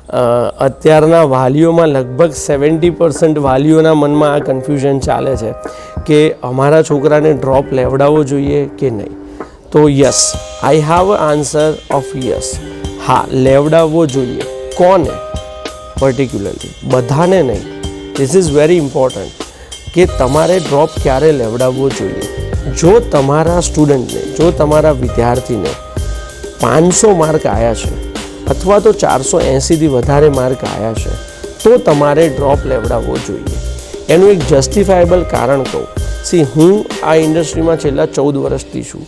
અત્યારના વાલીઓમાં લગભગ 70% વાલીઓના મનમાં આ કન્ફ્યુઝન ચાલે છે કે અમારા છોકરાને ડ્રોપ લેવડાવવો જોઈએ કે નહીં. તો yes, I have answer of yes. હા, લેવડાવવો જોઈએ. કોને? પર્ટિક્યુલરલી બધાને નહીં. ધીસ ઇઝ વેરી ઇમ્પોર્ટન્ટ કે તમારે ડ્રોપ ક્યારે લેવડાવવો જોઈએ. જો તમારા સ્ટુડન્ટને, જો તમારા વિદ્યાર્થીને 500 માર્ક આવ્યા છે અથવા તો 480થી વધારે માર્ક આવ્યા છે તો તમારે ડ્રોપ લેવડાવવો જોઈએ. એનું એક જસ્ટિફાયેબલ કારણ કહું. હું આ ઇન્ડસ્ટ્રીમાં છેલ્લા 14 વર્ષથી છું.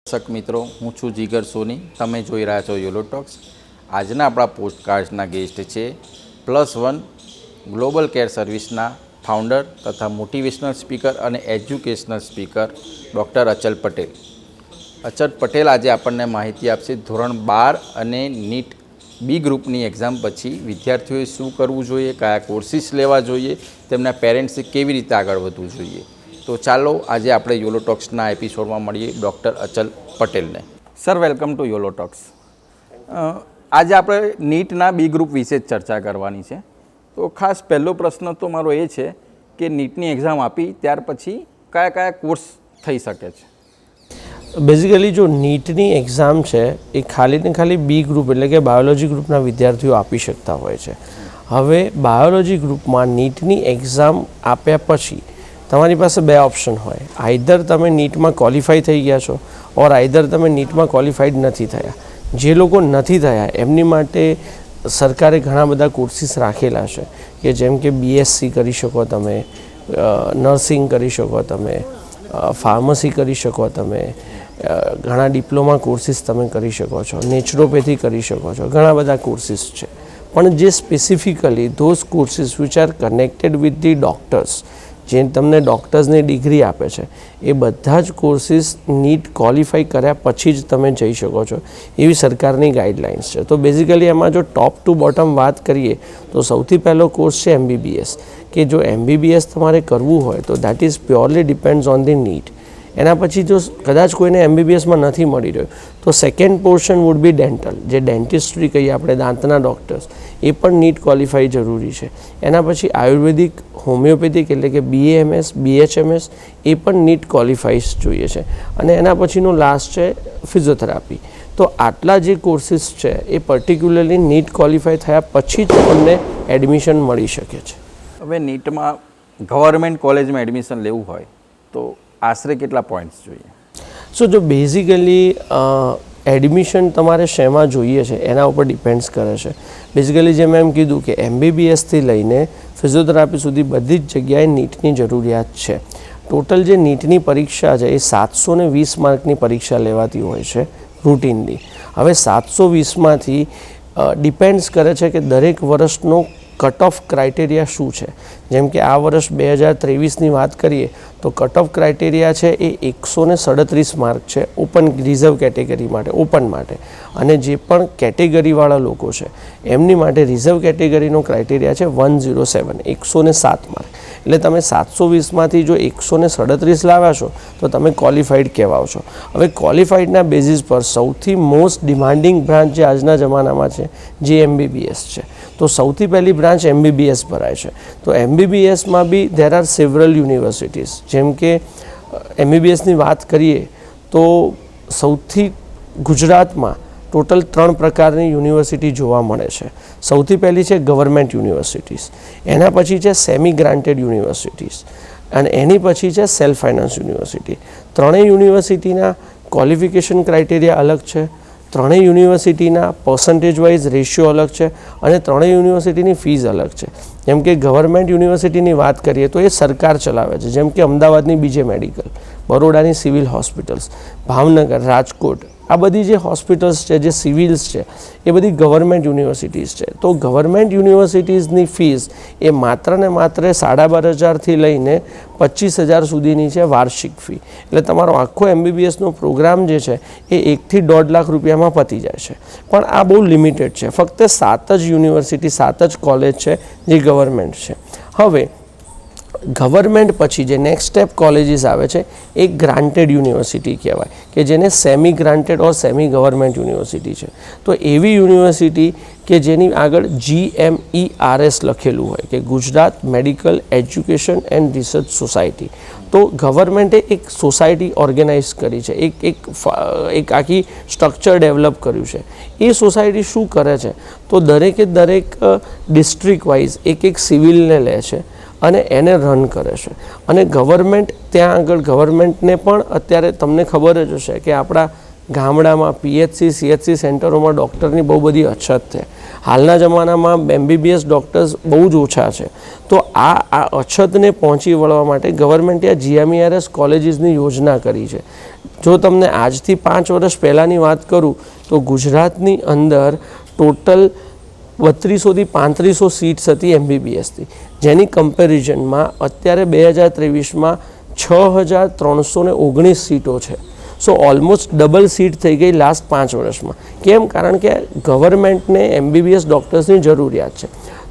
દર્શક મિત્રો, હું છું જીગર સોની. તમે જોઈ રહ્યા છો યોલો ટોક્સ. આજના આપણા પોડકાસ્ટના ગેસ્ટ છે +1 ગ્લોબલ કેર સર્વિસના ફાઉન્ડર તથા મોટિવેશનલ સ્પીકર અને એજ્યુકેશનલ સ્પીકર ડૉક્ટર અચલ પટેલ. અચલ પટેલ આજે આપણને માહિતી આપશે ધોરણ 12 અને નીટ બી ગ્રુપની એક્ઝામ પછી વિદ્યાર્થીઓએ શું કરવું જોઈએ, કયા કોર્સિસ લેવા જોઈએ, તેમના પેરેન્ટ્સે કેવી રીતે આગળ વધવું જોઈએ. તો ચાલો આજે આપણે યોલો ટોક્સના એપિસોડમાં મળીએ ડૉક્ટર અચલ પટેલને. Sir, welcome to Yolo Talks. આજે આપણે નીટના બી ગ્રુપ વિશે જ ચર્ચા કરવાની છે. તો ખાસ પહેલો પ્રશ્ન તો મારો એ છે કે નીટની એક્ઝામ આપી ત્યાર પછી કયા કયા કોર્સ થઈ શકે છે? બેઝિકલી જો નીટની એક્ઝામ છે એ ખાલી ને ખાલી બી ગ્રુપ એટલે કે બાયોલોજી ગ્રુપના વિદ્યાર્થીઓ આપી શકતા હોય છે. હવે બાયોલોજી ગ્રુપમાં નીટની એક્ઝામ આપ્યા પછી તમારી પાસે 2 ઓપ્શન હોય. આઈધર તમે નીટમાં ક્વોલિફાય થઈ ગયા છો ઓર આઈધર તમે નીટમાં ક્વોલિફાઈડ નથી થયા. જે લોકો નથી થયા એમની માટે સરકારે ઘણા બધા કોર્સિસ રાખેલા છે કે જેમ કે BSc કરી શકો તમે, નર્સિંગ કરી શકો તમે, ફાર્મસી કરી શકો તમે, ઘણા ડિપ્લોમા કોર્સિસ તમે કરી શકો છો, નેચરોપેથી કરી શકો છો. ઘણા બધા કોર્સિસ છે. પણ જે specifically those courses which are connected with the doctors, જે તમને ડૉક્ટર્સની ડિગ્રી આપે છે, એ બધા જ કોર્સિસ નીટ ક્વોલિફાઈ કર્યા પછી જ તમે જઈ શકો છો એવી સરકારની ગાઈડલાઇન્સ છે. તો બેઝિકલી એમાં જો ટોપ ટુ બોટમ વાત કરીએ તો સૌથી પહેલો કોર્સ છે MBBS, કે જો MBBS તમારે કરવું હોય તો that is purely depends on the NEET. એના પછી જો કદાચ કોઈને MBBSમાં નથી મળી રહ્યો તો second portion would be dental, જે ડેન્ટિસ્ટ્રી કહીએ આપણે, દાંતના ડૉક્ટર્સ, એ પણ નીટ ક્વોલિફાઈ જરૂરી છે. એના પછી આયુર્વેદિક, હોમિયોપેથિક એટલે કે BAMS, BHMS, એ પણ નીટ ક્વોલિફાઈસ જોઈએ છે. અને એના પછીનું લાસ્ટ છે ફિઝિયોથેરાપી. તો આટલા જે કોર્સિસ છે એ પર્ટિક્યુલરલી નીટ ક્વોલિફાઈ થયા પછી જ આપણને એડમિશન મળી શકે છે. હવે નીટમાં ગવર્મેન્ટ કોલેજમાં એડમિશન લેવું હોય તો આશરે કેટલા પોઈન્ટ્સ જોઈએ? જો બેઝિકલી એડમિશન તમારે શેમાં જોઈએ છે એના ઉપર ડિપેન્ડ્સ કરે છે. બેઝિકલી જેમ એમ કીધું કે MBBSથી લઈને ફિઝિયોથેરાપી સુધી બધી જ જગ્યાએ નીટની જરૂરિયાત છે. ટોટલ જે નીટની પરીક્ષા છે એ 720 માર્કની પરીક્ષા લેવાતી હોય છે રૂટીનલી. હવે 720માંથી ડિપેન્ડ્સ કરે છે કે દરેક વર્ષનો કટ ઓફ ક્રાઇટેરિયા શું છે. જેમ કે આ વર્ષ 2023ની વાત કરીએ તો કટ ઓફ ક્રાઇટેરિયા છે એ 137 માર્ક છે ઓપન રિઝર્વ કેટેગરી માટે, ઓપન માટે. અને જે પણ કેટેગરીવાળા લોકો છે એમની માટે રિઝર્વ કેટેગરીનો ક્રાઇટેરિયા છે 107, 107 માર્ક. એટલે તમે 720માંથી જો 137 લાવ્યા છો તો તમે ક્વોલિફાઈડ કહેવાઓ છો. હવે ક્વોલિફાઈડના બેઝિસ પર સૌથી મોસ્ટ ડિમાન્ડિંગ બ્રાન્ચ જે આજના જમાનામાં છે જે MBBS છે. તો સૌથી પહેલી બ્રાન્ચ MBBS ભરાય છે. તો MBBSમાં બી ધેર આર સેવરલ યુનિવર્સિટીઝ. જેમ કે MBBSની વાત કરીએ તો સૌથી ગુજરાતમાં ટોટલ 3 પ્રકારની યુનિવર્સિટી જોવા મળે છે. સૌથી પહેલી છે ગવર્મેન્ટ યુનિવર્સિટીઝ, એના પછી છે સેમી ગ્રાન્ટેડ યુનિવર્સિટીઝ અને એની પછી છે સેલ્ફ ફાઇનાન્સ યુનિવર્સિટી. ત્રણેય યુનિવર્સિટીના ક્વોલિફિકેશન ક્રાઇટેરિયા અલગ છે, ત્રણેય યુનિવર્સિટીના પર્સન્ટેજ વાઇઝ રેશિયો અલગ છે અને ત્રણેય યુનિવર્સિટીની ફીસ અલગ છે. જેમ કે ગવર્મેન્ટ યુનિવર્સિટીની વાત કરીએ તો એ સરકાર ચલાવે છે. જેમ કે અમદાવાદની BJ મેડિકલ, બરોડાની સિવિલ હોસ્પિટલ્સ, ભાવનગર, રાજકોટ, આ બધી જે હોસ્પિટલ્સ છે, જે સિવિલ્સ છે, એ બધી ગવર્મેન્ટ યુનિવર્સિટીઝ છે. તો ગવર્મેન્ટ યુનિવર્સિટીઝની ફીસ એ માત્ર ને માત્ર 12,500થી લઈને 25,000 સુધીની છે વાર્ષિક ફી. એટલે તમારો આખો MBBSનો પ્રોગ્રામ જે છે એ 1 થી 1.5 લાખ રૂપિયામાં પતી જાય છે. પણ આ બહુ લિમિટેડ છે. ફક્ત 7 જ યુનિવર્સિટી, 7 જ કોલેજ છે જે ગવર્મેન્ટ છે. હવે ગવર્મેન્ટ પછી જે નેક્સ્ટ સ્ટેપ કોલેજીસ આવે છે એ ગ્રાન્ટેડ યુનિવર્સિટી કહેવાય, કે જેને સેમી ગ્રાન્ટેડ ઓર સેમી ગવર્મેન્ટ યુનિવર્સિટી છે. તો એવી યુનિવર્સિટી કે જેની આગળ GMERS લખેલું હોય, કે Gujarat medical education and research society. તો ગવર્મેન્ટે એક સોસાયટી ઓર્ગેનાઇઝ કરી છે, એક આખી સ્ટ્રક્ચર ડેવલપ કર્યું છે. એ સોસાયટી શું કરે છે, તો દરેકે દરેક ડિસ્ટ્રિક્ટ વાઇઝ એક સિવિલને લે છે અને એને રન કરે છે. અને ગવર્મેન્ટ ત્યાં આગળ, ગવર્મેન્ટને પણ અત્યારે તમને ખબર જ હશે કે આપણા ગામડામાં PHC CHC સેન્ટરોમાં ડૉક્ટરની બહુ બધી અછત છે. હાલના જમાનામાં MBBS ડૉક્ટર્સ બહુ જ ઓછા છે. તો આ અછતને પહોંચી વળવા માટે ગવર્મેન્ટે આ GMERS કોલેજીસની યોજના કરી છે. જો તમને આજથી 5 વર્ષ પહેલાંની વાત કરું તો ગુજરાતની અંદર ટોટલ 3200 થી 3500 સીટ્સ હતી MBBSથી, જેની કમ્પેરિઝનમાં અત્યારે 2023માં 6,319 સીટો છે. સો ઓલમોસ્ટ ડબલ સીટ થઈ ગઈ લાસ્ટ 5 વર્ષમાં. કેમ? કારણ કે ગવર્મેન્ટને MBBS ડૉક્ટર્સની જરૂરિયાત છે.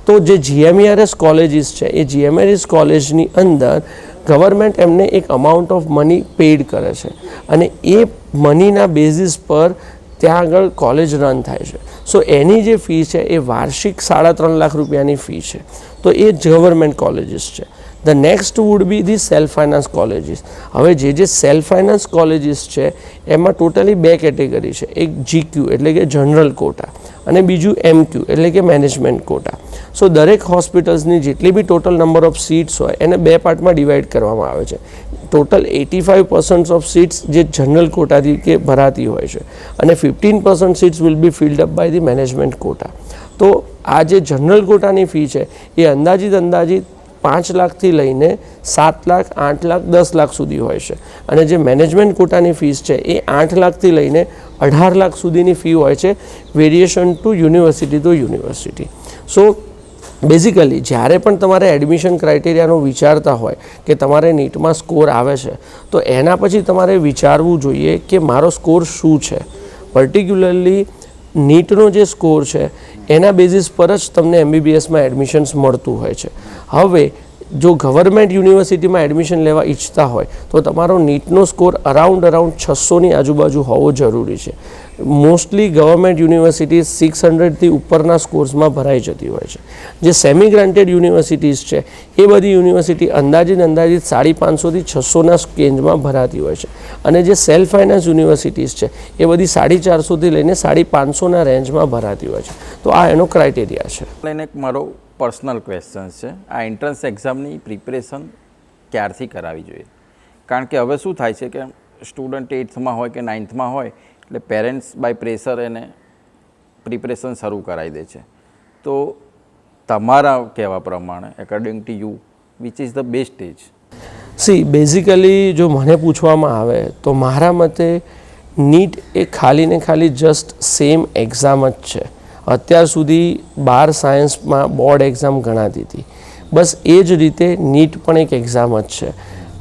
તો જે GMERS કોલેજીસ છે એ GMERS કોલેજની અંદર ગવર્મેન્ટ એમને એક અમાઉન્ટ ઓફ મની પેડ કરે છે અને એ મનીના બેઝિસ પર ત્યાં આગળ કોલેજ રન થાય છે. સો એની જે ફી છે એ વાર્ષિક 3.5 લાખ રૂપિયાની ફી છે. તો એ ગવર્મેન્ટ કોલેજીસ છે. The next would be the self finance colleges. હવે જે સેલ્ફ ફાઇનાન્સ કોલેજીસ છે એમાં ટોટલી 2 કેટેગરી છે. એક GQ એટલે કે જનરલ કોટા અને બીજું MQ એટલે કે મેનેજમેન્ટ કોટા. સો દરેક હોસ્પિટલ્સની જેટલી બી ટોટલ નંબર ઓફ સીટ્સ હોય એને 2 પાર્ટમાં ડિવાઈડ કરવામાં આવે છે. ટોટલ 85% ઓફ સીટ્સ જે જનરલ કોટાથી કે ભરાતી હોય છે અને 15% seats will be filled up by the management quota. તો આ જે જનરલ કોટાની ફી છે એ અંદાજિત 5 લાખથી લઈને 7 લાખ, 8 લાખ, 10 લાખ સુધી હોય છે. અને જે મેનેજમેન્ટ કોટાની ફીસ છે એ 8 લાખથી લઈને 18 લાખ સુધીની ફી હોય છે, variation to university. So basically જ્યારે પણ તમારે એડમિશન ક્રાઇટેરિયાનું વિચારતા હોય કે તમારે નીટમાં સ્કોર આવે છે તો એના પછી તમારે વિચારવું જોઈએ કે મારો સ્કોર શું છે. પર્ટિક્યુલરલી નીટનો જે સ્કોર છે એના બેઝિસ પર જ તમને MBBSમાં એડમિશન્સ મળતું હોય છે. હવે જો ગવર્મેન્ટ યુનિવર્સિટીમાં એડમિશન લેવા ઈચ્છતા હોય તો તમારો નીટનો સ્કોર અરાઉન્ડ 600ની આજુબાજુ હોવો જરૂરી છે. મોસ્ટલી ગવર્મેન્ટ યુનિવર્સિટી 600થી ઉપરના સ્કોર્સમાં ભરાઈ જતી હોય છે. જે સેમી ગ્રાન્ટેડ યુનિવર્સિટીઝ છે એ બધી યુનિવર્સિટી અંદાજિત 550થી 600ના રેન્જમાં ભરાતી હોય છે. અને જે સેલ્ફ ફાઇનાન્સ યુનિવર્સિટીઝ છે એ બધી 450થી લઈને 550ના રેન્જમાં ભરાતી હોય છે. તો આ એનો ક્રાઇટેરિયા છે. લઈને એક મારો પર્સનલ ક્વેશ્ચન છે, આ એન્ટ્રન્સ એક્ઝામની પ્રિપરેશન ક્યારથી કરાવવી જોઈએ? કારણ કે હવે શું થાય છે કે સ્ટુડન્ટ 8થમાં હોય કે 9થમાં હોય એટલે પેરેન્ટ્સ બાય પ્રેશર એને પ્રિપરેશન શરૂ કરાવી દે છે. તો તમારા કહેવા પ્રમાણે according to you which is the best age? See basically જો મને પૂછવામાં આવે તો મારા મતે નીટ એ ખાલી ને ખાલી જસ્ટ સેમ એક્ઝામ જ છે. અત્યાર સુધી 12 સાયન્સમાં બોર્ડ એક્ઝામ ગણાતી હતી, બસ એ જ રીતે નીટ પણ એક એક્ઝામ જ છે.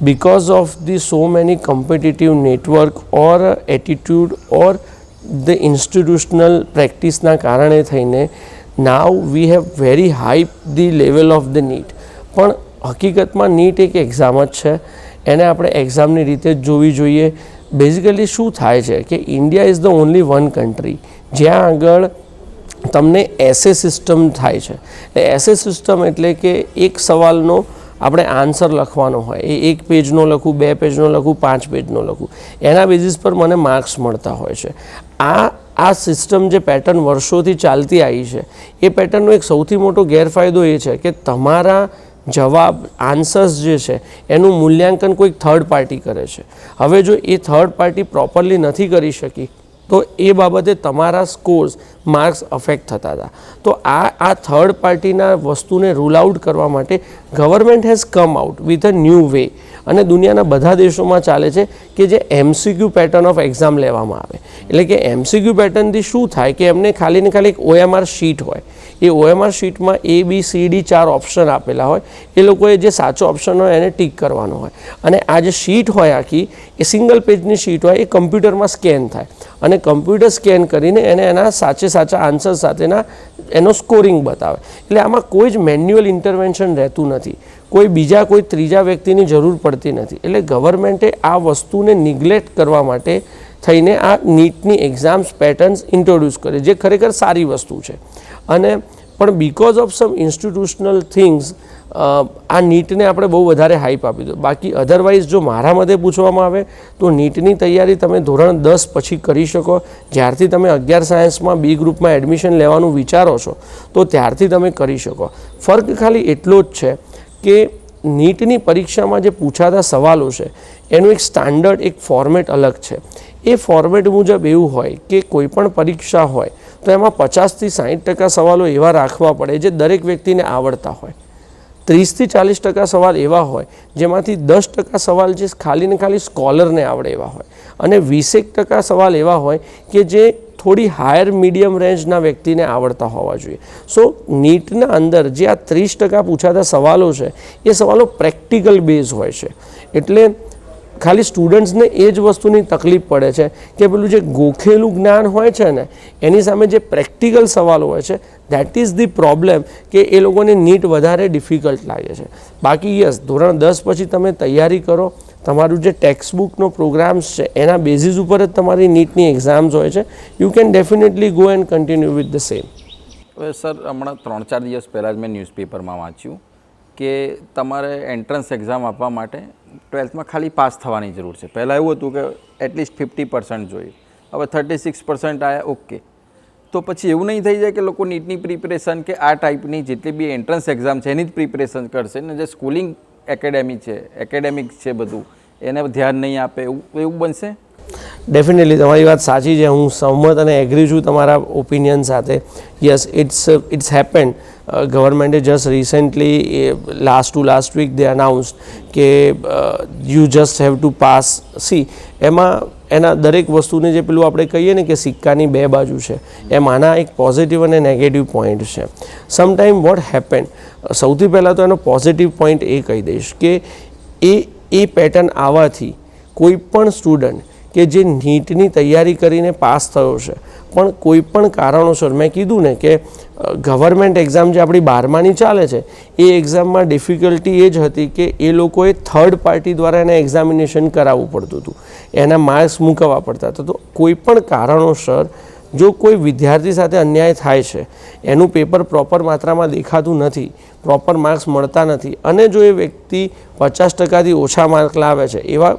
because of the so many competitive network or attitude or the institutional practice ના કારણે થઈને now we have very high the level of the NEET. પણ હકીકતમાં નીટ એક એક્ઝામ જ છે, એને આપણે એક્ઝામની રીતે જ જોવી જોઈએ. બેઝિકલી શું થાય છે કે India is the only one country જ્યાં આગળ તમને એસે સિસ્ટમ થાય છે. એસે સિસ્ટમ એટલે કે એક સવાલનો આપણે આન્સર લખવાનો હોય, એ 1 પેજનો લખું, 2 પેજનો લખું, 5 પેજનો લખું, એના બેઝિસ પર મને માર્ક્સ મળતા હોય છે. આ સિસ્ટમ જે પેટર્ન વર્ષોથી ચાલતી આવી છે એ પેટર્નનો એક સૌથી મોટો ગેરફાયદો એ છે કે તમારા જવાબ આન્સર્સ જે છે એનું મૂલ્યાંકન કોઈક થર્ડ પાર્ટી કરે છે. હવે જો એ થર્ડ પાર્ટી પ્રોપરલી નથી કરી શકી તો એ બાબતે તમારા સ્કોર્સ માર્ક્સ અફેક્ટ થતા હતા. તો આ થર્ડ પાર્ટીના વસ્તુને રૂલ આઉટ કરવા માટે government has come out with a new way, અને દુનિયાના બધા દેશોમાં ચાલે છે કે જે MCQ પેટર્ન ઓફ એક્ઝામ લેવામાં આવે. એટલે કે MCQ પેટર્નથી શું થાય કે એમને ખાલી ને ખાલી એક OMR શીટ હોય, એ OMR શીટમાં ABCD 4 ઓપ્શન આપેલા હોય, એ લોકોએ જે સાચો ઓપ્શન હોય એને ટીક કરવાનો હોય, અને આ જે શીટ હોય આખી એ સિંગલ પેજની શીટ હોય, એ કમ્પ્યુટરમાં સ્કેન થાય, અને કમ્પ્યુટર સ્કેન કરીને એને એના સાચા આન્સર સાથેના એનો સ્કોરિંગ બતાવે. એટલે આમાં કોઈ જ મેન્યુઅલ ઇન્ટરવેન્શન રહેતું નથી, કોઈ ત્રીજા વ્યક્તિની જરૂર પડતી નથી. એટલે ગવર્મેન્ટે આ વસ્તુને નિગ્લેક્ટ કરવા માટે થઈને આ નીટની એક્ઝામ્સ પેટર્ન્સ ઇન્ટ્રોડ્યુસ કરે, જે ખરેખર સારી વસ્તુ છે. અને પણ because of sum institutional things આ નીટને આપણે બહુ વધારે હાઈપ આપી દો. બાકી અધરવાઇઝ જો મારા મતે પૂછવામાં આવે તો નીટની તૈયારી તમે ધોરણ 10 પછી કરી શકો. જ્યારથી તમે 11 સાયન્સમાં B ગ્રુપમાં એડમિશન લેવાનું વિચારો છો તો ત્યારથી તમે કરી શકો. ફર્ક ખાલી એટલો જ છે કે નીટની પરીક્ષામાં જે પૂછાતા સવાલો છે એનું એક સ્ટાન્ડર્ડ, એક ફોર્મેટ અલગ છે. એ ફોર્મેટ મુજબ એવું હોય કે કોઈ પણ પરીક્ષા હોય તો એમાં 50થી 60% સવાલો એવા રાખવા પડે જે દરેક વ્યક્તિને આવડતા હોય. 30થી 40% સવાલ એવા હોય જેમાંથી 10% સવાલ જે ખાલી ને ખાલી સ્કોલરને આવડે એવા હોય, અને 20% સવાલ એવા હોય કે જે થોડી હાયર મીડિયમ રેન્જના વ્યક્તિને આવડતા હોવા જોઈએ. સો નીટના અંદર જે આ 30% પૂછાતા સવાલો છે એ સવાલો પ્રેક્ટિકલ બેઝ હોય છે. એટલે ખાલી સ્ટુડન્ટ્સને એ જ વસ્તુની તકલીફ પડે છે કે પેલું જે ગોખેલું જ્ઞાન હોય છે ને એની સામે જે પ્રેક્ટિકલ સવાલો હોય છે, દેટ ઇઝ ધી પ્રોબ્લેમ કે એ લોકોને નીટ વધારે ડિફિકલ્ટ લાગે છે. બાકી યસ, ધોરણ 10 પછી તમે તૈયારી કરો, તમારું જે ટેક્સ્ટબુકનો પ્રોગ્રામ્સ છે એના બેઝિસ ઉપર જ તમારી નીટની એક્ઝામ્સ હોય છે. You can definitely go and continue with the same. હવે સર, હમણાં 3-4 દિવસ પહેલાં જ મેં ન્યૂઝપેપરમાં વાંચ્યું કે તમારે એન્ટ્રન્સ એક્ઝામ આપવા માટે 12થમાં ખાલી પાસ થવાની જરૂર છે. પહેલાં એવું હતું કે એટલીસ્ટ 50% જોઈએ, હવે 36% આવ્યા, ઓકે. તો પછી એવું નહીં થઈ જાય કે લોકો નીટની પ્રિપરેશન કે આ ટાઈપની જેટલી બી એન્ટ્રન્સ એક્ઝામ છે એની જ પ્રિપરેશન કરશે ને જે સ્કૂલિંગ એકેડેમિક છે બધું એને ધ્યાન નહીં આપે, એવું બનશે? ડેફિનેટલી તમારી વાત સાચી છે, હું સહમત અને એગ્રી છું તમારા ઓપિનિયન સાથે. Yes, it's happened. ગવર્મેન્ટે just recently last week they announced કે you just have to pass. એમાં એના દરેક વસ્તુને જે પેલું આપણે કહીએ ને કે સિક્કાની બે બાજુ છે, એમ આના એક પોઝિટિવ અને નેગેટિવ પોઈન્ટ છે. સમટાઈમ વોટ હેપન, સૌથી પહેલાં તો એનો પોઝિટિવ પોઈન્ટ એ કહી દઈશ કે એ પેટર્ન આવવાથી કોઈ પણ સ્ટુડન્ટ કે જે નીટની તૈયારી કરીને પાસ થયો છે પણ કોઈ પણ કારણોસર, મેં કીધું ને કે ગવર્મેન્ટ એક્ઝામ જે આપણી 12માની ચાલે છે એ એક્ઝામમાં ડિફિકલ્ટી એ જ હતી કે એ લોકોએ થર્ડ પાર્ટી દ્વારા એને એક્ઝામિનેશન કરાવવું પડતું હતું, એના માર્ક્સ મૂકવવા પડતા હતા. તો કોઈ પણ કારણોસર જો કોઈ વિદ્યાર્થી સાથે અન્યાય થાય છે, એનું પેપર પ્રોપર માત્રામાં દેખાતું નથી, પ્રોપર માર્ક્સ મળતા નથી, અને જો એ વ્યક્તિ 50%થી ઓછા માર્ક લાવે છે, એવા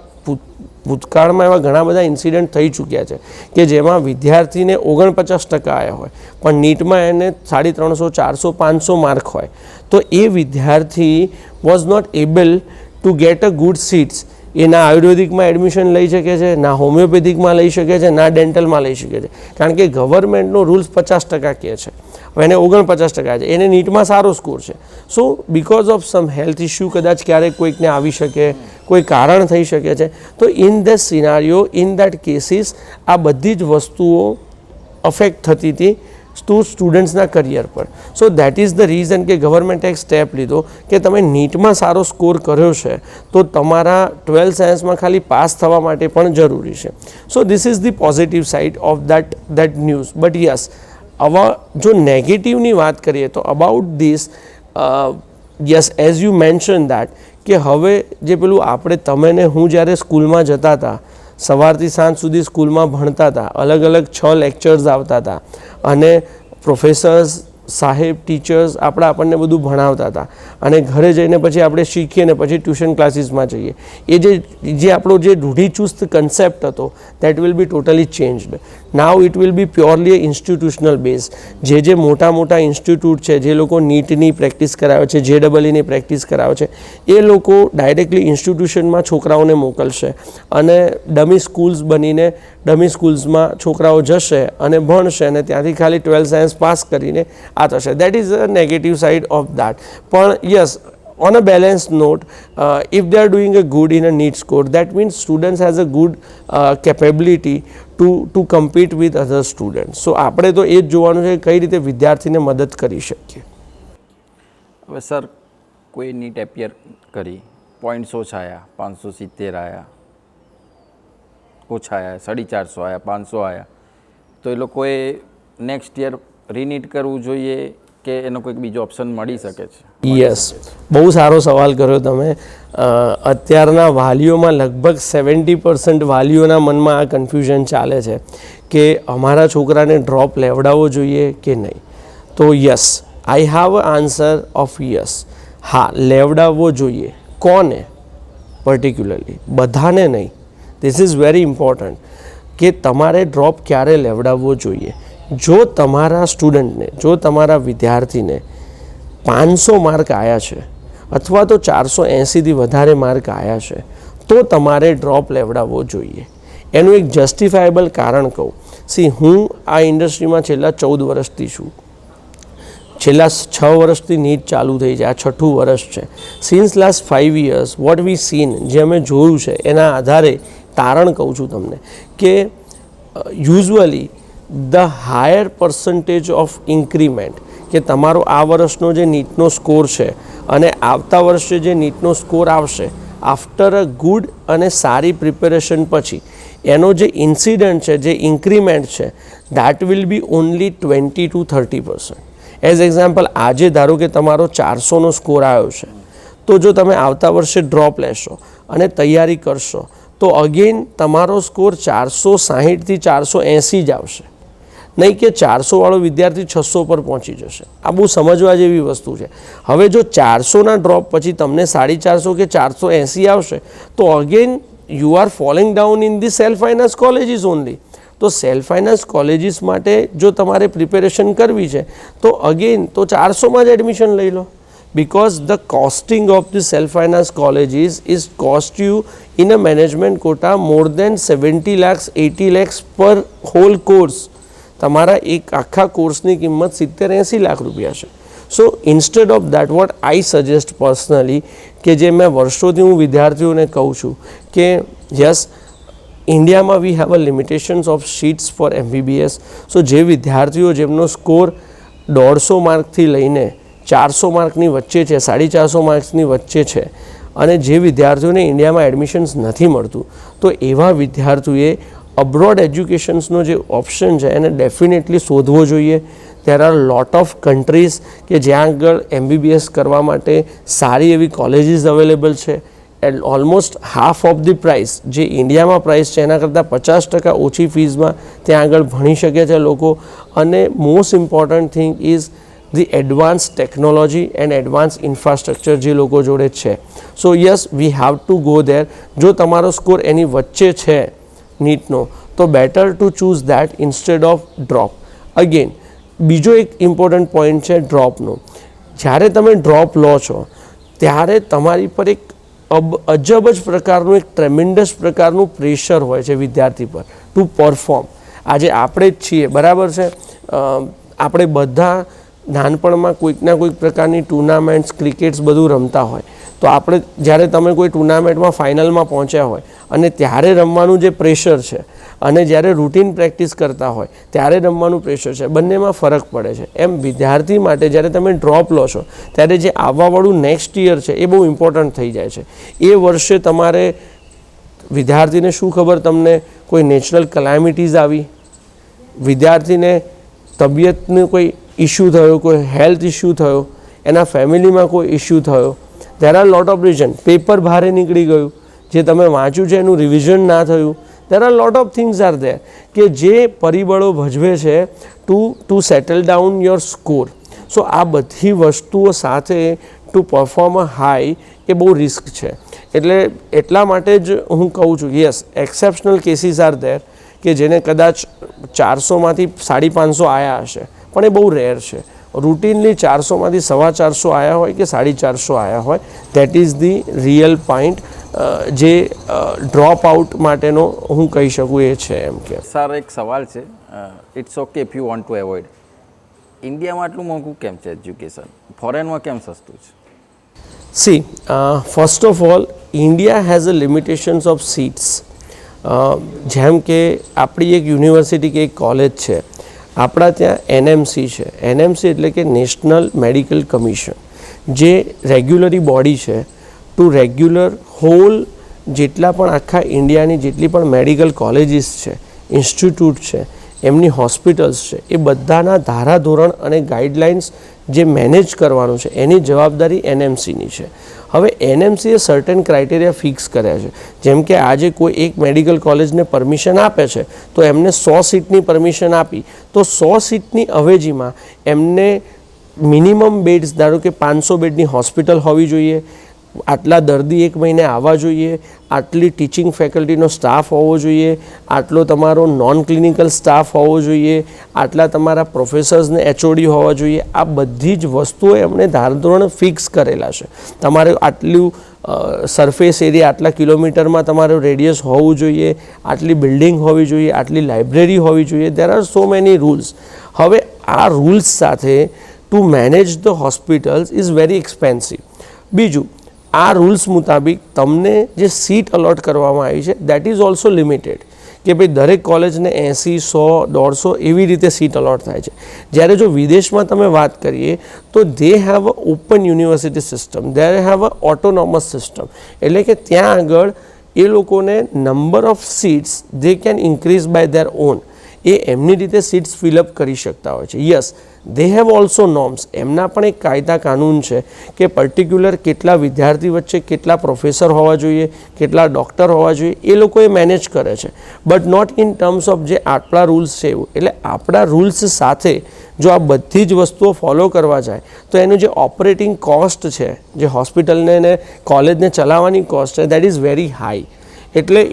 ભૂતકાળમાં એવા ઘણા બધા ઇન્સિડન્ટ થઈ ચૂક્યા છે કે જેમાં વિદ્યાર્થીને 49% આવ્યા હોય પણ નીટમાં એને 350, 400, 500 માર્ક હોય, તો એ વિદ્યાર્થી was not able to get a good seats. એ ના આયુર્વેદિકમાં એડમિશન લઈ શકે છે, ના હોમિયોપેથિકમાં લઈ શકે છે, ના ડેન્ટલમાં લઈ શકે છે, કારણ કે ગવર્મેન્ટનો રૂલ્સ 50% કહે છે, હવે એને 49% છે, એને નીટમાં સારો સ્કોર છે. સો because of sum health issue કદાચ ક્યારેક કોઈકને આવી શકે, કોઈ કારણ થઈ શકે છે. તો in that સિનારીઓ, in that cases આ બધી જ વસ્તુઓ અફેક્ટ થતી હતી સ્ટુડન્ટ્સના કરિયર પર. So that is the reason કે ગવર્મેન્ટે એક સ્ટેપ લીધો કે તમે નીટમાં સારો સ્કોર કર્યો છે તો તમારા 12 સાયન્સમાં ખાલી પાસ થવા માટે પણ જરૂરી છે. So this is the positive side of that news. But yes, આવા જો નેગેટિવની વાત કરીએ તો about this, yes, as you mention that કે હવે જે પેલું આપણે તમે ને હું જ્યારે સ્કૂલમાં જતા હતા, સવારથી સાંજ સુધી સ્કૂલમાં ભણતા હતા, અલગ અલગ 6 લેક્ચર્સ આવતા હતા અને પ્રોફેસર્સ, સાહેબ, ટીચર્સ આપણને બધું ભણાવતા હતા, અને ઘરે જઈને પછી આપણે શીખીએ ને પછી ટ્યુશન ક્લાસીસમાં જઈએ. એ જે આપણો જે રૂઢિચુસ્ત કન્સેપ્ટ હતો that will be totally changed. Now it will be purely institutional base. જે મોટા મોટા ઇન્સ્ટિટ્યૂટ છે, જે લોકો નીટની પ્રેક્ટિસ કરાવે છે, JEEની પ્રેક્ટિસ કરાવે છે, એ લોકો ડાયરેક્ટલી ઇન્સ્ટિટ્યુશનમાં છોકરાઓને મોકલશે અને ડમી સ્કૂલ્સ બનીને ડમી સ્કૂલ્સમાં છોકરાઓ જશે અને ભણશે અને ત્યાંથી ખાલી 12th સાયન્સ પાસ કરીને આ થશે. That is a negative side of that. પણ yes, on a balanced note, if they are doing a good in a NEET score, that means students has a good capability to compete with other students. So આપણે તો એ જ જોવાનું છે કઈ રીતે વિદ્યાર્થીને મદદ કરી શકીએ. હવે સર, કોઈ નીટ એપિયર કરી, પોઈન્ટ્સ ઓછા આવ્યા, 570 આવ્યા, ઓછા આવ્યા, 450 આવ્યા, 500 આવ્યા, તો એ લોકોએ નેક્સ્ટ યર રીનીટ કરવું જોઈએ કે એનો કોઈક બીજો ઓપ્શન મળી શકે છે? યસ, બહુ સારો સવાલ કર્યો તમે. અત્યારના વાલીઓમાં લગભગ 70% વાલીઓના મનમાં આ કન્ફ્યુઝન ચાલે છે કે અમારા છોકરાને ડ્રોપ લેવડાવવો જોઈએ કે નહીં. તો yes, I have a answer of yes. હા, લેવડાવવો જોઈએ. કોને? પર્ટિક્યુલરલી બધાને નહીં. ધીસ ઇઝ વેરી ઇમ્પોર્ટન્ટ કે તમારે ડ્રોપ ક્યારે લેવડાવવો જોઈએ. જો તમારા સ્ટુડન્ટને, જો તમારા વિદ્યાર્થીને 500 માર્ક આવ્યા છે અથવા તો 480થી વધારે માર્ક આવ્યા છે તો તમારે ડ્રોપ લેવડાવવો જોઈએ. એનું એક જસ્ટિફાયેબલ કારણ કહું. હું આ ઇન્ડસ્ટ્રીમાં છેલ્લા 14 વર્ષથી છું. છેલ્લા 6 વર્ષથી નીટ ચાલુ થઈ છે, આ 6થું વર્ષ છે. Since last 5 years what we scene, જે અમે જોયું છે એના આધારે તારણ કહું છું તમને કે usually the higher percentage of increment, કે તમારો આ વર્ષનો જે નીટનો સ્કોર છે અને આવતા વર્ષે જે નીટનો સ્કોર આવશે આફ્ટર અ ગુડ અને સારી પ્રિપેરેશન પછી, એનો જે ઇન્સિડન્ટ છે, જે ઇન્ક્રીમેન્ટ છે, that will be only 20 to 30%. As example, આજે ધારો કે તમારો 400નો સ્કોર આવ્યો છે, તો જો તમે આવતા વર્ષે ડ્રોપ લેશો અને તૈયારી કરશો તો અગેન તમારો સ્કોર 460થી 480 જ આવશે. નહીં કે 400 વાળો વિદ્યાર્થી 600 પર પહોંચી જશે. આ બહુ સમજવા જેવી વસ્તુ છે. હવે જો 400ના ડ્રોપ પછી તમને 450 કે 480 આવશે તો again you are falling down in the self finance colleges only. તો સેલ્ફ ફાઇનાન્સ કોલેજીસ માટે જો તમારે પ્રિપેરેશન કરવી છે તો અગેન તો 400માં જ એડમિશન લઈ લો. because the costing of the self-finance colleges is cost you in a management quota more than 70 lakhs 80 lakhs per whole course. તમારા એક આખા કોર્સની કિંમત 70-80 લાખ રૂપિયા છે. So instead of that what I suggest personally, કે જે મેં વર્ષોથી હું વિદ્યાર્થીઓને કહું છું કે યસ, ઇન્ડિયામાં we have a limitations of seats for MBBS. So જે વિદ્યાર્થીઓ જેમનો સ્કોર 150 માર્કથી લઈને 400 માર્કની વચ્ચે છે, 450 માર્ક્સની વચ્ચે છે, અને જે વિદ્યાર્થીઓને ઇન્ડિયામાં એડમિશન્સ નથી મળતું, તો એવા વિદ્યાર્થીઓએ અબ્રોડ એજ્યુકેશન્સનો જે ઓપ્શન છે એને ડેફિનેટલી શોધવો જોઈએ. There are lot of countries કે જ્યાં આગળ MBBS કરવા માટે સારી એવી કોલેજીસ અવેલેબલ છે. At almost half of the price, જે ઇન્ડિયામાં પ્રાઇસ છે એના કરતાં 50% ઓછી ફીઝમાં ત્યાં આગળ ભણી શકે છે લોકો. અને most important thing is the advance technology and advance infrastructure જે લોકો જોડે છે. So yes, we have to go there. જો તમારો સ્કોર એની વચ્ચે છે નીટનો, તો better to choose that instead of drop. Again બીજો એક ઇમ્પોર્ટન્ટ પોઈન્ટ છે ડ્રોપનો. જ્યારે તમે ડ્રોપ લો છો ત્યારે તમારી પર એક અજબ જ પ્રકારનું, એક ટ્રેમેન્ડસ પ્રકારનું પ્રેશર હોય છે વિદ્યાર્થી પર ટુ પરફોર્મ. આજે આપણે જ છીએ, બરાબર છે, આપણે બધા નાનપણમાં કોઈકના કોઈક પ્રકારની ટુર્નામેન્ટ્સ, ક્રિકેટ્સ બધું રમતા હોય. તો આપણે જ્યારે તમે કોઈ ટુર્નામેન્ટમાં ફાઇનલમાં પહોંચ્યા હોય અને ત્યારે રમવાનું જે પ્રેશર છે અને જ્યારે રૂટીન પ્રેક્ટિસ કરતા હોય ત્યારે રમવાનું પ્રેશર છે, બંનેમાં ફરક પડે છે. એમ વિદ્યાર્થી માટે જ્યારે તમે ડ્રોપ લો છો ત્યારે જે આવવાવાળું નેક્સ્ટ યર છે એ બહુ ઇમ્પોર્ટન્ટ થઈ જાય છે. એ વર્ષે તમારે વિદ્યાર્થીને શું ખબર, તમને કોઈ નેચરલ કલામિટીઝ આવી, વિદ્યાર્થીને તબિયતનો કોઈ ઇસ્યુ થયો, કોઈ હેલ્થ ઇસ્યુ થયો, એના ફેમિલીમાં કોઈ ઇસ્યુ થયો, દેર are lot of reason. Paper ભારે નીકળી ગયું, જે તમે વાંચ્યું છે એનું રિવિઝન ના થયું, there are lot of things are there કે જે પરિબળો ભજવે છે to settle down your score. So આ બધી વસ્તુઓ સાથે ટુ પરફોર્મ અ હાઈ એ બહુ રિસ્ક છે. એટલે એટલા માટે જ હું કહું છું yes, exceptional cases R there કે જેને કદાચ 400માંથી 550 આવ્યા હશે, પણ એ બહુ રેર છે. રૂટીનલી 400માંથી 450 આવ્યા હોય કે 450 આવ્યા હોય, that is the real point જે ડ્રોપ આઉટ માટેનો હું કહી શકું એ છે. એમ કે સર એક સવાલ છે, it's okay if you want to avoid, ઇન્ડિયામાં આટલું મોંઘું કેમ છે એજ્યુકેશન, ફોરેનમાં કેમ સસ્તું છે? C, first of all India has a limitations of seats. જેમ કે આપણી એક યુનિવર્સિટી કે એક કોલેજ છે, આપણા ત્યાં એનએમસી છે. એનએમસી એટલે કે નેશનલ મેડિકલ કમિશન, જે રેગ્યુલરી બોડી છે ટુ રેગ્યુલર હોલ જેટલા પણ આખા ઇન્ડિયાની જેટલી પણ મેડિકલ કોલેજીસ છે, ઇન્સ્ટિટ્યૂટ છે, એમની હોસ્પિટલ્સ છે, એ બધાના ધારાધોરણ અને ગાઈડલાઇન્સ જે મેનેજ કરવાનું છે એની જવાબદારી એનએમસીની છે. હવે એનએમસીએ સર્ટેન ક્રાઇટેરિયા ફિક્સ કર્યા છે. જેમ કે આજે કોઈ એક મેડિકલ કોલેજને પરમિશન આપે છે તો એમને 100 સીટની પરમિશન આપી, તો 100 સીટની અવેજીમાં એમને મિનિમમ બેડ્સ, ધારો કે 500 બેડની હોસ્પિટલ હોવી જોઈએ, આટલા દર્દી એક મહિને આવવા જોઈએ, આટલી ટીચિંગ ફેકલ્ટીનો સ્ટાફ હોવો જોઈએ, આટલો તમારો નોન ક્લિનિકલ સ્ટાફ હોવો જોઈએ, આટલા તમારા પ્રોફેસર્સને એચઓડી હોવા જોઈએ. આ બધી જ વસ્તુઓ એમણે ધારધોરણ ફિક્સ કરેલા છે. તમારે આટલું સરફેસ એરિયા, આટલા કિલોમીટરમાં તમારું રેડિયસ હોવું જોઈએ, આટલી બિલ્ડિંગ હોવી જોઈએ, આટલી લાઇબ્રેરી હોવી જોઈએ. There are so many rules. હવે આ રૂલ્સ સાથે two manage the hospitals is very expensive. બીજું, આ રૂલ્સ મુતાબિક તમને જે સીટ અલોટ કરવામાં આવી છે દેટ ઇઝ ઓલ્સો લિમિટેડ, કે ભાઈ દરેક કોલેજને 80, 100, 150 એવી રીતે સીટ અલોટ થાય છે. જ્યારે જો વિદેશમાં તમે વાત કરીએ તો they have a open university system, they have a autonomous system, એટલે કે ત્યાં આગળ એ લોકોને number of seats they can increase by their own, એ એમની રીતે સીટ્સ ફિલઅપ કરી શકતા હોય છે. Yes, they have also norms, એમના પણ એક કાયદા કાનૂન છે કે પર્ટિક્યુલર કેટલા વિદ્યાર્થી વચ્ચે કેટલા પ્રોફેસર હોવા જોઈએ, કેટલા ડૉક્ટર હોવા જોઈએ, એ લોકો એ મેનેજ કરે છે. But not in terms of જે આપણા રૂલ્સ છે એવું. એટલે આપણા રૂલ્સ સાથે જો આ બધી જ વસ્તુઓ ફોલો કરવા જાય તો એનું જે ઓપરેટિંગ કોસ્ટ છે, જે હોસ્પિટલને ને કોલેજને ચલાવવાની કોસ્ટ છે, દેટ ઇઝ વેરી હાઈ. એટલે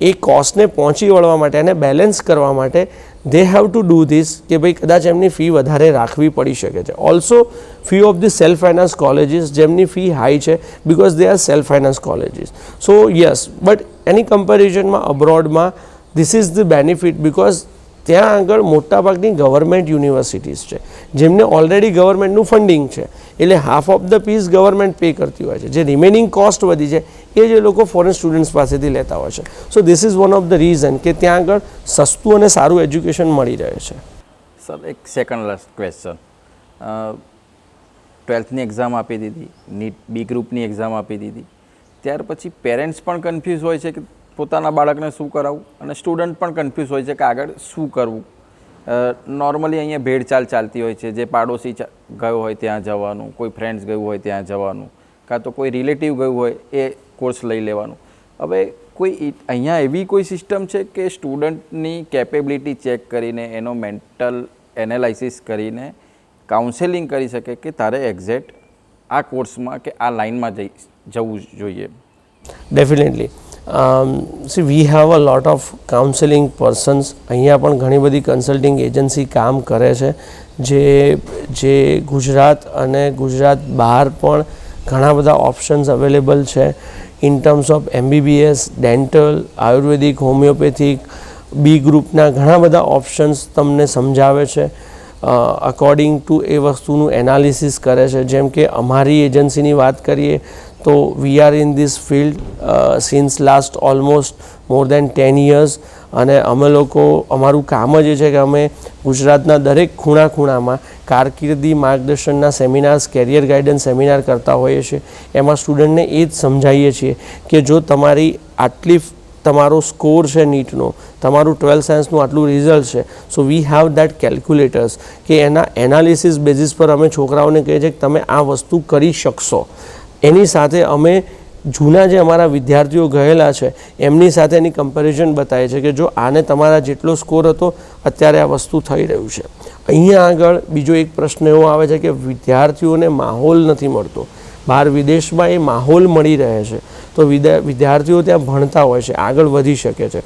એ કોસ્ટને પહોંચી વળવા માટે અને બેલેન્સ કરવા માટે they have to do this, કે ભાઈ કદાચ એમની ફી વધારે રાખવી પડી શકે છે. Also fee of the self finance colleges, જેમની ફી હાઈ છે because they are self finance colleges. So yes, but એની કમ્પેરિઝનમાં અબ્રોડમાં this is the benefit, because ત્યાં આગળ મોટાભાગની ગવર્મેન્ટ યુનિવર્સિટીઝ છે જેમને ઓલરેડી ગવર્મેન્ટનું ફંડિંગ છે, એટલે half of the piece government pay કરતી હોય છે. જે રિમેનિંગ કોસ્ટ વધી છે એ જે લોકો ફોરેન સ્ટુડન્ટ્સ પાસેથી લેતા હોય છે. So this is one of the reason કે ત્યાં આગળ સસ્તું અને સારું એજ્યુકેશન મળી રહે છે. સર એક સેકન્ડ લાસ્ટ ક્વેશ્ચન, 12થની એક્ઝામ આપી દીધી, નીટ બી ગ્રુપની એક્ઝામ આપી દીધી, ત્યાર પછી પેરેન્ટ્સ પણ કન્ફ્યુઝ હોય છે કે પોતાના બાળકને શું કરાવવું, અને સ્ટુડન્ટ પણ કન્ફ્યુઝ હોય છે કે આગળ શું કરવું. નોર્મલી અહીંયા ભેડચાલ ચાલતી હોય છે, જે પાડોશી ગયો હોય ત્યાં જવાનું, કોઈ ફ્રેન્ડ્સ ગયું હોય ત્યાં જવાનું, કાં તો કોઈ રિલેટિવ ગયું હોય એ કોર્સ લઈ લેવાનું. હવે કોઈ અહીંયા એવી કોઈ સિસ્ટમ છે કે સ્ટુડન્ટની કેપેબિલિટી ચેક કરીને એનો મેન્ટલ એનાલિસિસ કરીને કાઉન્સેલિંગ કરી શકે કે તારે એક્ઝેક્ટ આ કોર્સમાં કે આ લાઇનમાં જવું જોઈએ? Definitely. C, V have a lot of counselling persons. અહીંયા પણ ઘણી બધી કન્સલ્ટિંગ એજન્સી કામ કરે છે, જે ગુજરાત અને ગુજરાત બહાર પણ ઘણા બધા ઓપ્શન્સ અવેલેબલ છે in terms of MBBS, dental, Ayurvedic, homeopathic, B ગ્રુપના ઘણા બધા ઓપ્શન્સ તમને સમજાવે છે. અકોર્ડિંગ ટુ એ વસ્તુનું એનાલિસિસ કરે છે. જેમ કે અમારી એજન્સીની વાત કરીએ તો we are in this field since last almost more than 10 years, અને અમે લોકો, અમારું કામ જ એ છે કે અમે ગુજરાતના દરેક ખૂણામાં કારકિર્દી માર્ગદર્શનના સેમિનાર્સ, કેરિયર ગાઈડન્સ સેમિનાર કરતા હોઈએ છીએ. એમાં સ્ટુડન્ટને એ જ સમજાવીએ છીએ કે જો તમારો સ્કોર છે નીટનો, તમારું 12th સાયન્સનું આટલું રિઝલ્ટ છે, સો વી હેવ દેટ કેલ્ક્યુલેટર્સ, કે એના એનાલિસિસ બેઝિસ પર અમે છોકરાઓને કહીએ છીએ કે તમે આ વસ્તુ કરી શકશો. એની સાથે અમે જૂના જે અમારા વિદ્યાર્થીઓ ગયેલા છે એમની સાથે એની કમ્પેરિઝન બતાવે છે કે જો આને તમારા જેટલો સ્કોર હતો, અત્યારે આ વસ્તુ થઈ રહ્યું છે. અહીંયા આગળ બીજો એક પ્રશ્ન એવો આવે છે કે વિદ્યાર્થીઓને માહોલ નથી મળતો. બહાર વિદેશમાં એ માહોલ મળી રહે છે તો વિદ્યાર્થીઓ ત્યાં ભણતા હોય છે, આગળ વધી શકે છે.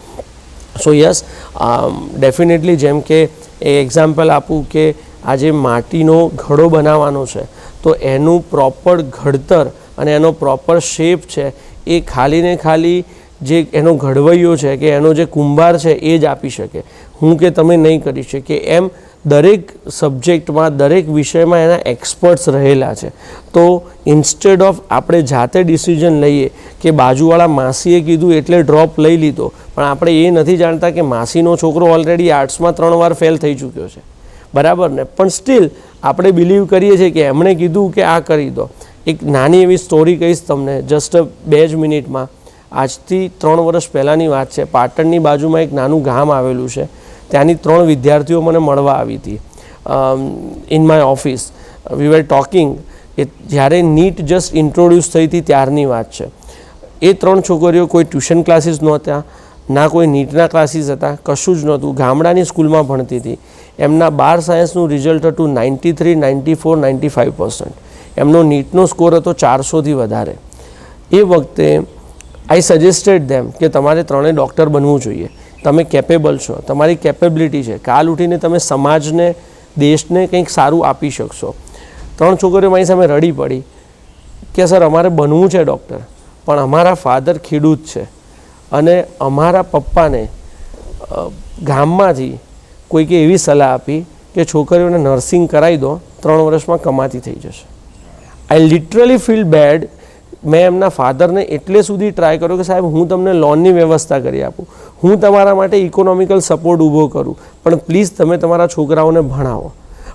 સો યસ, ડેફિનેટલી જેમ કે એક્ઝામ્પલ આપું કે આજે માટીનો ઘડો બનાવવાનો છે તો એનું પ્રોપર ઘડતર અને એનો પ્રોપર શેપ છે એ ખાલી ને ખાલી જે એનો ઘડવૈયો છે કે એનો જે કુંભાર છે એ જ આપી શકે, હું કે તમે નહીં કરી શકીએ. એમ દરેક સબ્જેક્ટમાં દરેક વિષયમાં એના એક્સપર્ટ્સ રહેલા છે. તો ઇન્સ્ટેડ ઓફ આપણે જાતે ડિસિઝન લઈએ કે બાજુવાળા માસીએ કીધું એટલે ડ્રોપ લઈ લીધો, પણ આપણે એ નથી જાણતા કે માસીનો છોકરો ઓલરેડી આર્ટ્સમાં 3 વાર ફેલ થઈ ચૂક્યો છે, બરાબર ને, પણ સ્ટીલ આપણે બિલીવ કરીએ છીએ કે એમણે કીધું કે આ કરી દો. એક નાની એવી સ્ટોરી કહીશ તમને, જસ્ટ 2 જ મિનિટમાં. આજથી 3 વર્ષ પહેલાંની વાત છે. પાટણની બાજુમાં એક નાનું ગામ આવેલું છે. ત્યાંની 3 વિદ્યાર્થીઓ મને મળવા આવી હતી in my office. We were talking કે જ્યારે નીટ જસ્ટ ઇન્ટ્રોડ્યુસ થઈ હતી ત્યારની વાત છે. એ 3 છોકરીઓ કોઈ ટ્યુશન ક્લાસીસ નહોતા, ના કોઈ નીટના ક્લાસીસ હતા, કશું જ નહોતું. ગામડાની સ્કૂલમાં ભણતી હતી. એમના 12 સાયન્સનું રિઝલ્ટ હતું 93, 94, 95%. એમનો નીટનો સ્કોર હતો 400થી વધારે. એ વખતે આઈ સજેસ્ટેડ ધેમ કે તમારે 3 ડૉક્ટર બનવું જોઈએ, તમે કેપેબલ છો, તમારી કેપેબિલિટી છે, કાલ ઉઠીને તમે સમાજને દેશને કંઈક સારું આપી શકશો. 3 છોકરીઓ મારી સામે રડી પડી કે સર અમારે બનવું છે ડૉક્ટર, પણ અમારા ફાધર ખેડૂત છે અને અમારા પપ્પાને ગામમાંથી કોઈકે એવી સલાહ આપી કે છોકરીઓને નર્સિંગ કરાવી દો, 3 વર્ષમાં કમાતી થઈ જશે. I literally feel bad. મેં એમના ફાધરને એટલે સુધી ટ્રાય કર્યો કે સાહેબ હું તમને લોનની વ્યવસ્થા કરી આપું, હું તમારા માટે ઇકોનોમિકલ સપોર્ટ ઊભો કરું, પણ પ્લીઝ તમે તમારા છોકરાઓને ભણાવો.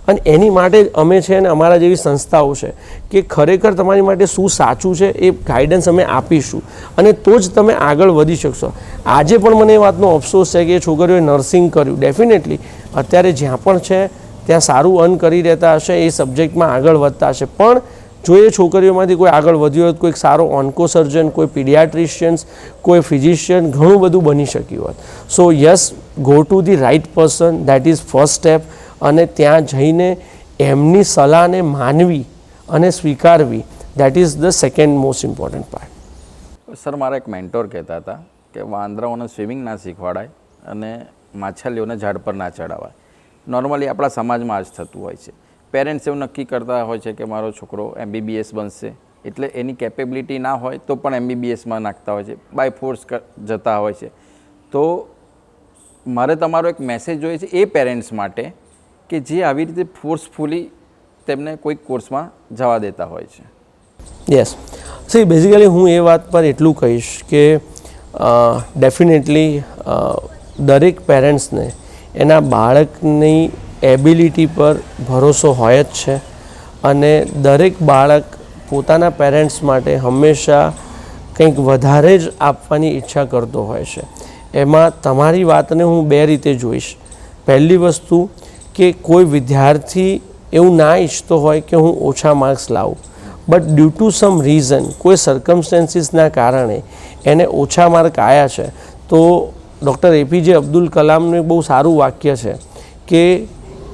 અને એની માટે અમે છે ને અમારા જેવી સંસ્થાઓ છે કે ખરેખર તમારી માટે શું સાચું છે એ ગાઈડન્સ અમે આપીશું અને તો જ તમે આગળ વધી શકશો. આજે પણ મને એ વાતનો અફસોસ છે કે એ છોકરીઓએ નર્સિંગ કર્યું. ડેફિનેટલી અત્યારે જ્યાં પણ છે ત્યાં સારું અર્ન કરી રહેતા હશે, એ સબ્જેક્ટમાં આગળ વધતા હશે, પણ જો એ છોકરીઓમાંથી કોઈ આગળ વધ્યો હોય, કોઈક સારો ઓન્કો સર્જન, કોઈ પીડિયાટ્રિશિયન્સ, કોઈ ફિઝિશિયન, ઘણું બધું બની શક્યું હોત. So yes, go to the right person, that is first step. અને ત્યાં જઈને એમની સલાહને માનવી અને સ્વીકારવી, that is the second most important part. Sir, મારા એક મેન્ટોર કહેતા હતા કે વાંદરાઓને સ્વિમિંગ ના શીખવાડાય અને માછલીઓને ઝાડ પર ના ચડાવાય. નોર્મલી આપણા સમાજમાં જ થતું હોય છે. પેરેન્ટ્સ એવું નક્કી કરતા હોય છે કે મારો છોકરો MBBS બનશે, એટલે એની કેપેબિલિટી ના હોય તો પણ MBBSમાં નાખતા હોય છે, બાય ફોર્સ જતા હોય છે. તો મારે તમારો એક મેસેજ જોઈએ છે એ પેરેન્ટ્સ માટે કે જે આવી રીતે ફોર્સફુલી તેમને કોઈક કોર્સમાં જવા દેતા હોય છે. યસ, સી બેઝિકલી હું એ વાત પર એટલું કહીશ કે ડેફિનેટલી દરેક પેરેન્ટ્સને એના બાળકની એબિલિટી પર ભરોસો હોય જ છે અને દરેક બાળક પોતાના પેરેન્ટ્સ માટે હંમેશા કંઈક વધારે જ આપવાની ઈચ્છા કરતો હોય છે. એમાં તમારી વાતને હું 2 રીતે જોઈશ. પહેલી વસ્તુ કે કોઈ વિદ્યાર્થી એવું ના ઈચ્છતો હોય કે હું ઓછા માર્ક્સ લાવું, but due to some reason, કોઈ સર્કમસ્ટેન્સીસના કારણે એને ઓછા માર્ક આવ્યા છે. તો ડૉક્ટર APJ અબ્દુલ કલામનું એક બહુ સારું વાક્ય છે કે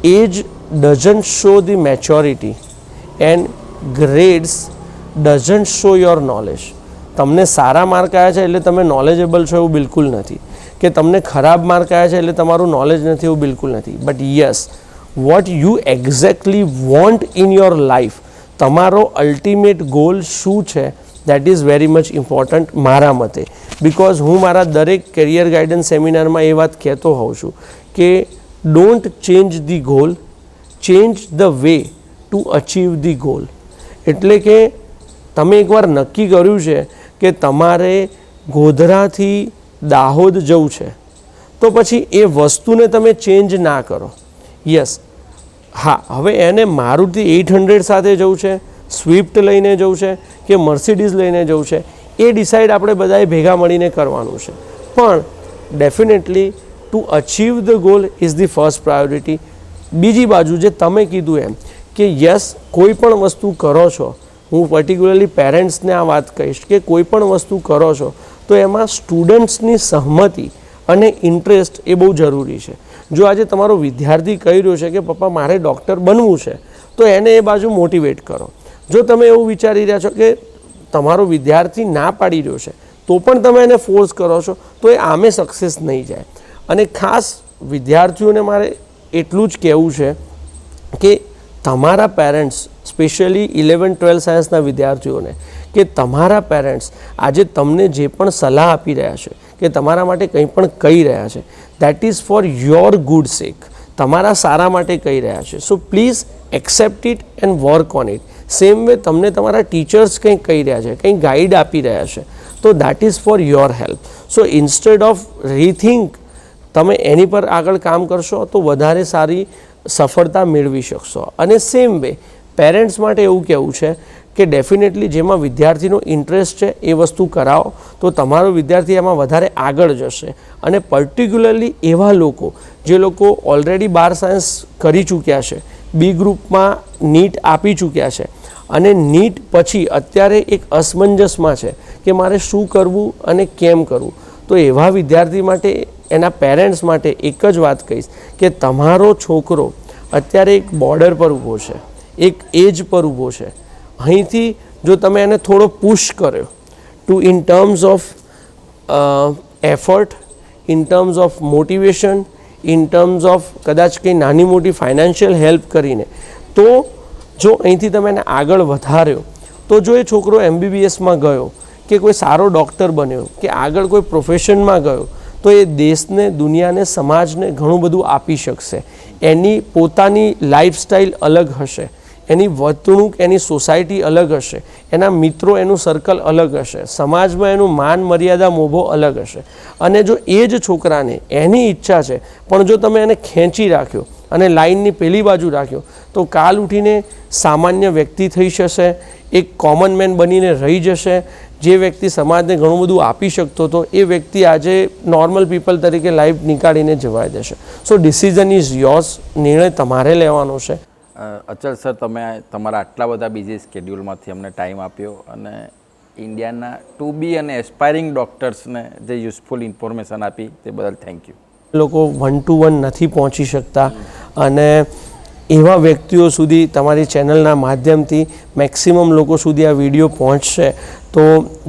age doesn't show the maturity and grades doesn't show your knowledge. તમને સારા માર્ક આવ્યા છે એટલે તમે નોલેજેબલ છો એવું બિલકુલ નથી, કે તમને ખરાબ માર્ક આવ્યા છે એટલે તમારું નોલેજ નથી એવું બિલકુલ નથી. But yes, what you exactly want in your life, તમારો અલ્ટિમેટ ગોલ શું છે, that is very much important મારા મતે. બિકોઝ હું મારા દરેક કેરિયર ગાઈડન્સ સેમિનારમાં એ વાત કહેતો હોઉં છું કે don't change the goal, change the way to achieve the goal. એટલે કે તમે એકવાર નક્કી કર્યું છે કે તમારે ગોધરાથી દાહોદ જવું છે, તો પછી એ વસ્તુને તમે ચેન્જ ના કરો. યસ, હા, હવે એને મારુતિ 800 સાથે જવું છે, સ્વિફ્ટ લઈને જવું છે કે મર્સિડીઝ લઈને જવું છે, એ ડિસાઇડ આપણે બધાએ ભેગા મળીને કરવાનું છે. પણ definitely to achieve the goal is the first priority. બીજી બાજુ જે તમે કીધું એમ કે યસ, કોઈ પણ વસ્તુ કરો છો, હું પર્ટિક્યુલરલી પેરેન્ટ્સને આ વાત કહીશ કે કોઈ પણ વસ્તુ કરો છો તો એમાં સ્ટુડન્ટ્સની સહમતિ અને ઇન્ટરેસ્ટ એ બહુ જરૂરી છે. જો આજે તમારો વિદ્યાર્થી કહી રહ્યો છે કે પપ્પા મારે ડૉક્ટર બનવું છે, તો એને એ બાજુ મોટિવેટ કરો. જો તમે એવું વિચારી રહ્યા છો કે તમારો વિદ્યાર્થી ના પાડી રહ્યો છે તો પણ તમે એને ફોર્સ કરો છો, તો એ આમે સક્સેસ નહીં જાય. અને ખાસ વિદ્યાર્થીઓને મારે એટલું જ કહેવું છે કે તમારા પેરેન્ટ્સ, સ્પેશિયલી 11-12 સાયન્સના વિદ્યાર્થીઓને, કે તમારા પેરેન્ટ્સ આજે તમને જે પણ સલાહ આપી રહ્યા છે કે તમારા માટે કંઈ પણ કહી રહ્યા છે, that is for your good sake, તમારા સારા માટે કહી રહ્યા છે. So please accept it and work on it. Same way તમને તમારા ટીચર્સ કંઈક કહી રહ્યા છે, કંઈક ગાઈડ આપી રહ્યા છે, તો that is for your help. So instead of rethink તમે એની પર આગળ કામ કરશો તો વધારે સારી સફળતા મેળવી શકશો. અને સેમ વે પેરેન્ટ્સ માટે એવું કહેવું છે કે ડેફિનેટલી જેમાં વિદ્યાર્થીનો ઇન્ટરેસ્ટ છે એ વસ્તુ કરાવો તો તમારો વિદ્યાર્થી એમાં વધારે આગળ જશે. અને પર્ટિક્યુલરલી એવા લોકો જે લોકો ઓલરેડી 12 સાયન્સ કરી ચૂક્યા છે, બી ગ્રુપમાં નીટ આપી ચૂક્યા છે અને નીટ પછી અત્યારે એક અસમંજસમાં છે કે મારે શું કરવું અને કેમ કરવું, તો એવા વિદ્યાર્થી માટે, એના પેરેન્ટ્સ માટે એક જ વાત કહીશ કે તમારો છોકરો અત્યારે એક બોર્ડર પર ઊભો છે, એક એજ પર ઊભો છે. અહીંથી જો તમે એને થોડો પુશ કર્યો to in terms of effort, in terms of motivation, in terms of કદાચ કંઈ નાની મોટી ફાઇનાન્શિયલ હેલ્પ કરીને, તો જો અહીંથી તમે એને આગળ વધાર્યો તો જો એ છોકરો MBBSમાં ગયો કે કોઈ સારો ડૉક્ટર બન્યો કે આગળ કોઈ પ્રોફેશનમાં ગયો તો એ દેશને, દુનિયાને, સમાજને ઘણું બધું આપી શકશે. એની પોતાની લાઈફસ્ટાઈલ અલગ હશે, એની વર્તણૂક, એની સોસાયટી અલગ હશે, એના મિત્રો, એનું સર્કલ અલગ હશે, સમાજમાં એનું માન મર્યાદા મોભો અલગ હશે. અને જો એ જ છોકરાને એની ઈચ્છા છે પણ જો તમે એને ખેંચી રાખ્યો અને લાઇનની પેલી બાજુ રાખ્યો તો કાલ ઉઠીને સામાન્ય વ્યક્તિ થઈ જશે, એક કોમન મેન બનીને રહી જશે. જે વ્યક્તિ સમાજને ઘણું બધું આપી શકતો હતો એ વ્યક્તિ આજે નોર્મલ પીપલ તરીકે લાઈફ નીકાળીને જવાઈ દેશે. સો ડિસિઝન ઇઝ યોર્સ, નિર્ણય તમારે લેવાનો છે. અચલ સર, તમે તમારા આટલા બધા બિઝી સ્કેડ્યુલમાંથી અમને ટાઈમ આપ્યો અને ઇન્ડિયાના ટુ બી અને એસ્પાયરિંગ ડૉક્ટર્સને જે યુઝફુલ ઇન્ફોર્મેશન આપી તે બદલ થેન્ક યુ. લોકો 1 to 1 નથી પહોંચી શકતા અને એવા વ્યક્તિઓ સુધી તમારી ચેનલના માધ્યમથી મેક્સિમમ લોકો સુધી આ વિડીયો પહોંચશે. તો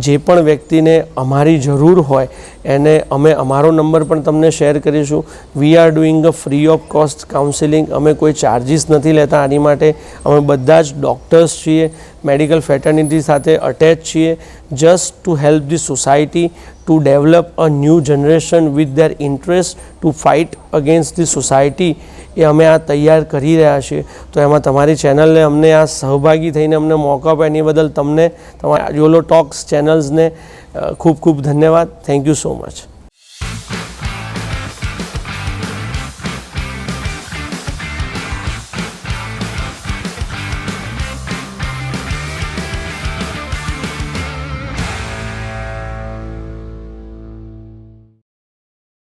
જે પણ વ્યક્તિને અમારી જરૂર હોય એને અમે અમારો નંબર પણ તમને શેર કરીશું. We are doing a free of cost counselling. અમે કોઈ ચાર્જિસ નથી લેતા આની માટે. અમે બધા જ ડૉક્ટર્સ છીએ, મેડિકલ ફેટર્નિટી સાથે અટેચ છીએ, just to help the society to develop a new generation with their interest to fight against the society. એ અમે આ તૈયાર કરી રહ્યા છીએ. તો એમાં તમારી ચેનલને અમને આ સહભાગી થઈને અમને મોકો આપ્યો એની બદલ તમને, તમારા યોલો ટોક્સ ચેનલ્સને ખૂબ ખૂબ ધન્યવાદ. Thank you so much.